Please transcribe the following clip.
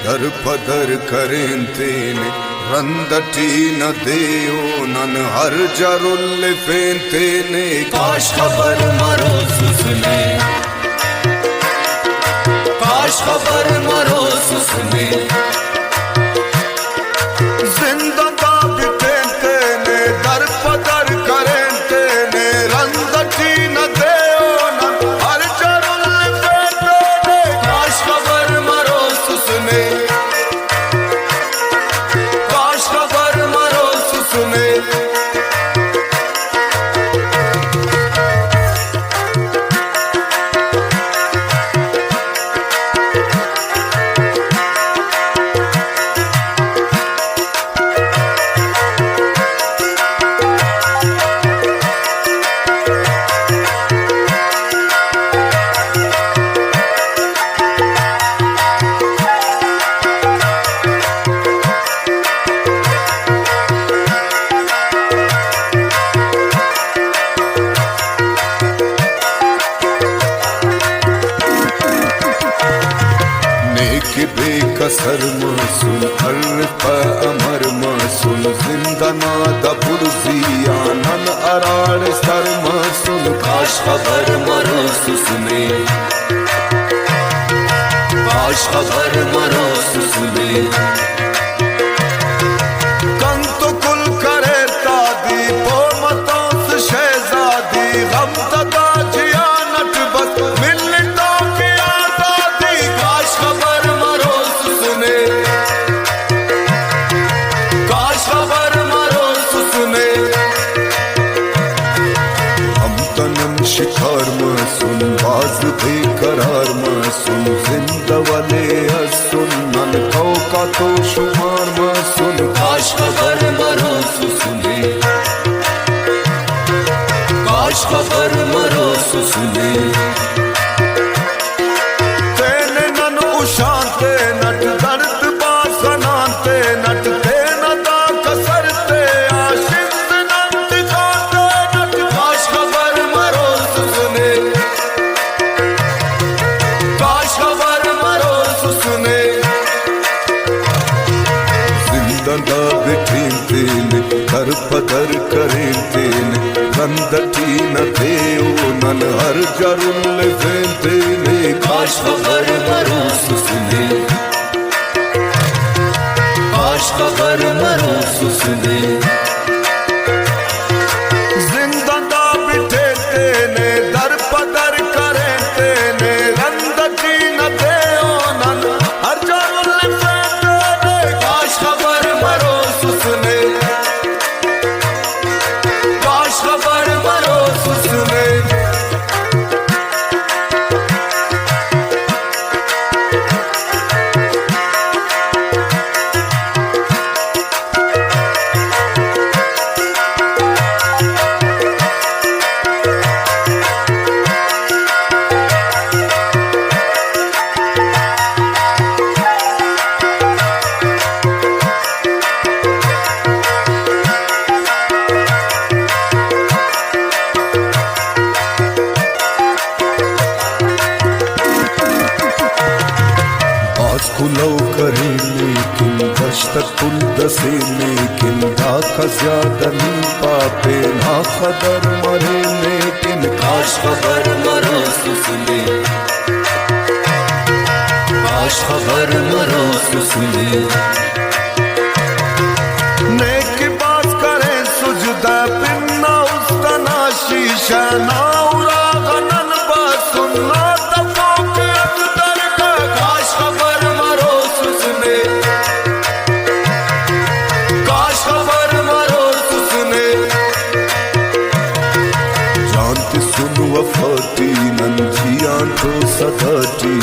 दर पदर करें तेने रंदटी न देओ नन हर जरुल फेंते ने काश खबर मरो सुसने, काश खबर मरो सुसने जिंदा बितेंते ने दर पदर करेंते ने रंदटी न देओ नन हर जरुल फेंते ने काश खबर मरो सुसने, काश खबर मरो सुसने बेकसर मासूम अर्प अमर मासूम जिंदा नादा बुर्जिया नन अराड़ सर मासूम काश खबर मरो सुसने, काश खबर मरो सुसने कंत कुल करे तादी पो मतों शहजादी गम तदा जिया नट बस मिलता की आजादी काश खबर मरो सुसने, काश खबर मरो सुसने हम तनम शिकार मासूम बाज बेकरार मासूम जिंदा वाले हसन नन कौ का तो शुमार मासूम काश खबर मरो सुसने, काश खबर मरो सुसने तेने नन उशांते नट दर्द बासनांते नट तेना दा कसरते आशिक नट खाते नट काश खबर मरो सुसने, काश खबर मरो सुसने जिंदा दा बिठीं तेने दर पदर करें तेने रंदटी न देओ नन हर जरुल फेंते ने काश खबर मरो सुसने, काश खबर मरो सुसने जिंदा दा बिठे तेने दर पदर करें तेने रंदटी न देओ नन हर जरुल फेंते ने काश खबर मरो सुसने, काश खबर मरो सुसने खुलो करे लेकिन दश्त कुल दसे लेकिन दाखा ज्यादा नहीं पापे ना खबर मरे लेकिन काश खबर मरो सुसने, काश खबर मरो सुसने नेक बात करे सुजदा पिन्ना उसतना शीशा ना उरा गनन बासुन्ना तफो के अकदर का काश खबर मरो सुसने, काश खबर मरो सुसने जानती सुन वफाती नन जियां तो सदाटी